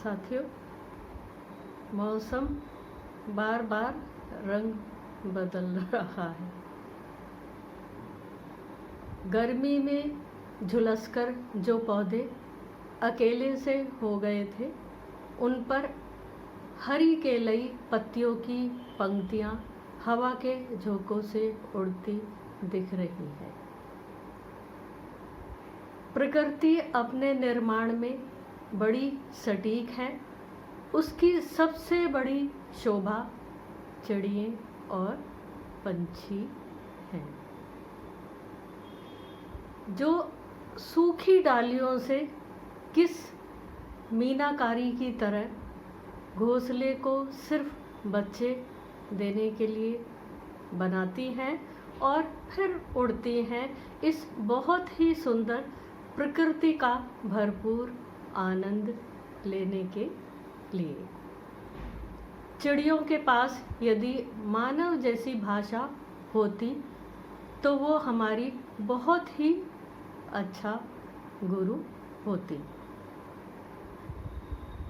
साथियों, मौसम बार बार रंग बदल रहा है। गर्मी में झुलसकर जो पौधे अकेले से हो गए थे, उन पर हरी केलई पत्तियों की पंक्तियां हवा के झोंकों से उड़ती दिख रही है। प्रकृति अपने निर्माण में बड़ी सटीक है। उसकी सबसे बड़ी शोभा चिड़िए और पंछी हैं, जो सूखी डालियों से किस मीनाकारी की तरह घोंसले को सिर्फ बच्चे देने के लिए बनाती हैं और फिर उड़ती हैं, इस बहुत ही सुंदर प्रकृति का भरपूर आनंद लेने के लिए। चिड़ियों के पास यदि मानव जैसी भाषा होती तो वो हमारी बहुत ही अच्छा गुरु होती।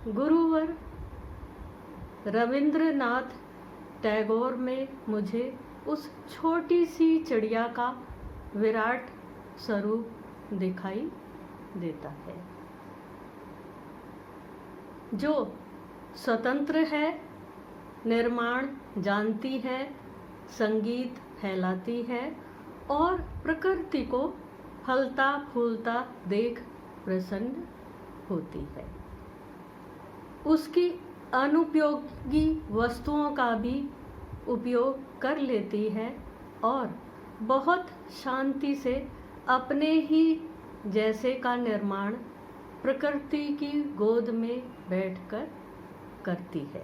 गुरुवर रविंद्रनाथ टैगोर में मुझे उस छोटी सी चिड़िया का विराट स्वरूप दिखाई देता है, जो स्वतंत्र है, निर्माण जानती है, संगीत फैलाती है और प्रकृति को फलता फूलता देख प्रसन्न होती है। उसकी अनुपयोगी वस्तुओं का भी उपयोग कर लेती है और बहुत शांति से अपने ही जैसे का निर्माण प्रकृति की गोद में बैठकर करती है।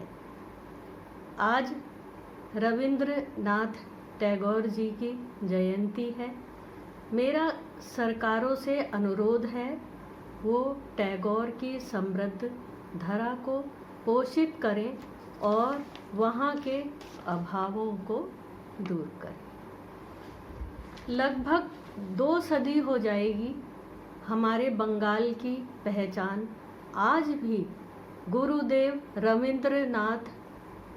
आज रविंद्रनाथ टैगोर जी की जयंती है। मेरा सरकारों से अनुरोध है, वो टैगोर की समृद्ध धरा को पोषित करें और वहाँ के अभावों को दूर करें। लगभग 2 सदी हो जाएगी हमारे बंगाल की पहचान आज भी गुरुदेव रविंद्रनाथ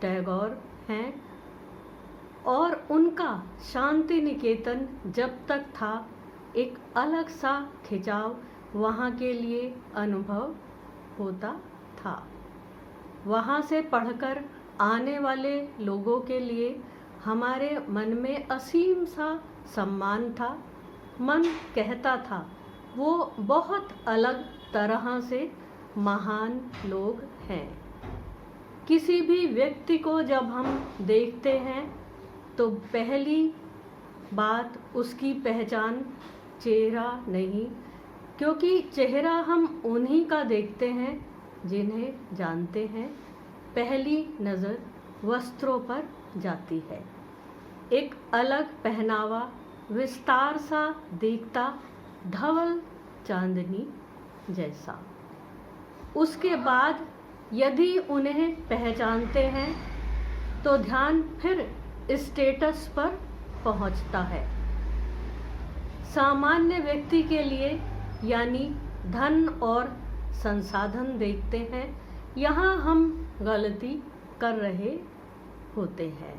टैगोर हैं और उनका शांति निकेतन जब तक था, एक अलग सा खिंचाव वहाँ के लिए अनुभव होता था। वहाँ से पढ़कर आने वाले लोगों के लिए हमारे मन में असीम सा सम्मान था। मन कहता था वो बहुत अलग तरह से महान लोग हैं। किसी भी व्यक्ति को जब हम देखते हैं तो पहली बात उसकी पहचान चेहरा नहीं, क्योंकि चेहरा हम उन्हीं का देखते हैं जिन्हें जानते हैं। पहली नज़र वस्त्रों पर जाती है। एक अलग पहनावा, विस्तार सा दिखता धवल चांदनी जैसा। उसके बाद यदि उन्हें पहचानते हैं तो ध्यान फिर स्टेटस पर पहुंचता है। सामान्य व्यक्ति के लिए यानी धन और संसाधन देखते हैं। यहाँ हम गलती कर रहे होते हैं।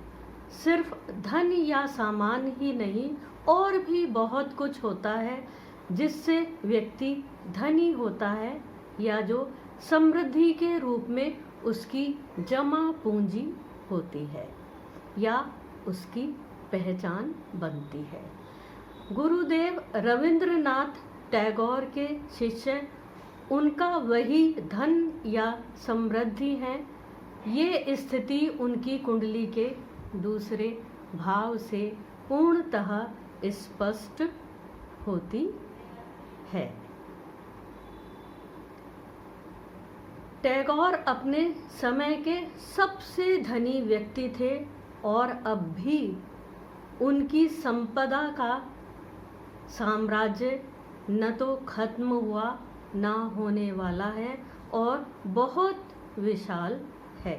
सिर्फ धन या सामान ही नहीं, और भी बहुत कुछ होता है जिससे व्यक्ति धनी होता है या जो समृद्धि के रूप में उसकी जमा पूंजी होती है या उसकी पहचान बनती है। गुरुदेव रविंद्रनाथ टैगोर के शिष्य उनका वही धन या समृद्धि है। ये स्थिति उनकी कुंडली के दूसरे भाव से पूर्णतः स्पष्ट होती है। टैगोर अपने समय के सबसे धनी व्यक्ति थे और अब भी उनकी संपदा का साम्राज्य न तो खत्म हुआ न होने वाला है और बहुत विशाल है।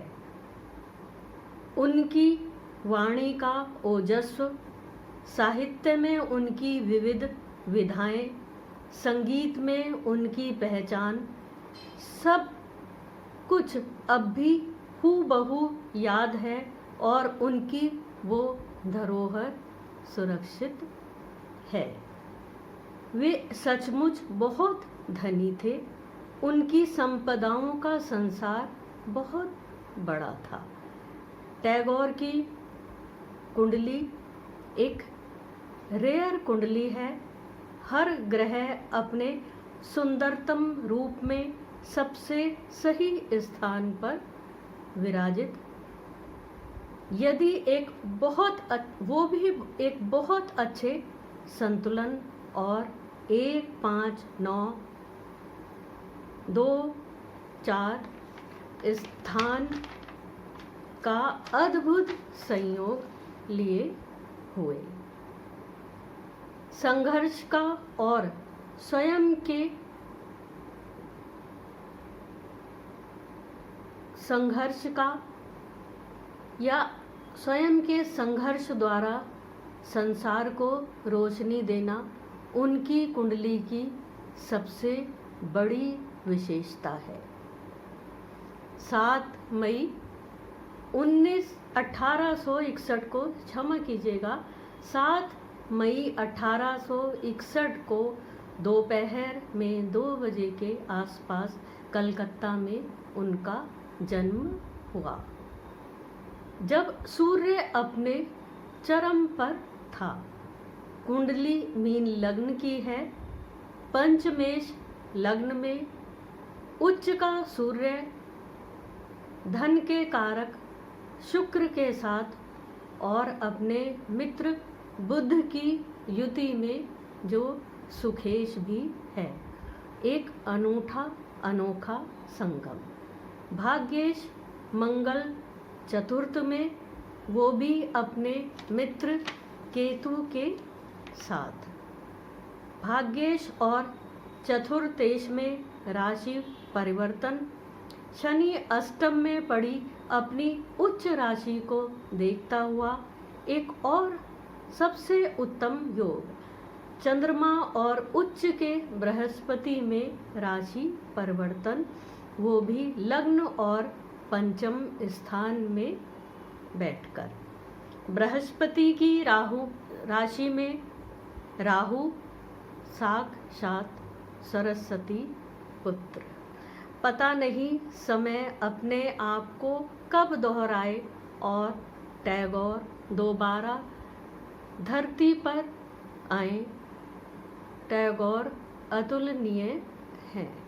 उनकी वाणी का ओजस्व, साहित्य में उनकी विविध विधाएं, संगीत में उनकी पहचान, सब कुछ अब भी हूबहू याद है और उनकी वो धरोहर सुरक्षित है। वे सचमुच बहुत धनी थे। उनकी संपदाओं का संसार बहुत बड़ा था। टैगोर की कुंडली एक रेयर कुंडली है। हर ग्रह अपने सुंदरतम रूप में सबसे सही स्थान पर विराजित। यदि वो भी एक बहुत अच्छे संतुलन और 1, 5, 9, 2, 4 स्थान का अद्भुत संयोग लिए हुए संघर्ष का और स्वयं के संघर्ष का या स्वयं के संघर्ष द्वारा संसार को रोशनी देना उनकी कुंडली की सबसे बड़ी विशेषता है। 7 मई 1861 को, क्षमा कीजिएगा, 7 मई 1861 को दोपहर में 2 बजे के आसपास कलकत्ता में उनका जन्म हुआ, जब सूर्य अपने चरम पर था। कुंडली मीन लग्न की है। पंचमेश लग्न में उच्च का सूर्य धन के कारक शुक्र के साथ और अपने मित्र बुध की युति में जो सुखेश भी है, एक अनोखा संगम। भाग्येश मंगल चतुर्थ में, वो भी अपने मित्र केतु के साथ। भाग्येश और चतुर्थेश में राशि परिवर्तन। शनि अष्टम में पड़ी अपनी उच्च राशि को देखता हुआ एक और सबसे उत्तम योग। चंद्रमा और उच्च के बृहस्पति में राशि परिवर्तन, वो भी लग्न और पंचम स्थान में बैठकर। बृहस्पति की राशि में राहु साक्षात सरस्वती पुत्र। पता नहीं समय अपने आप को कब दोहराए और टैगोर दोबारा धरती पर आए। टैगोर अतुलनीय हैं।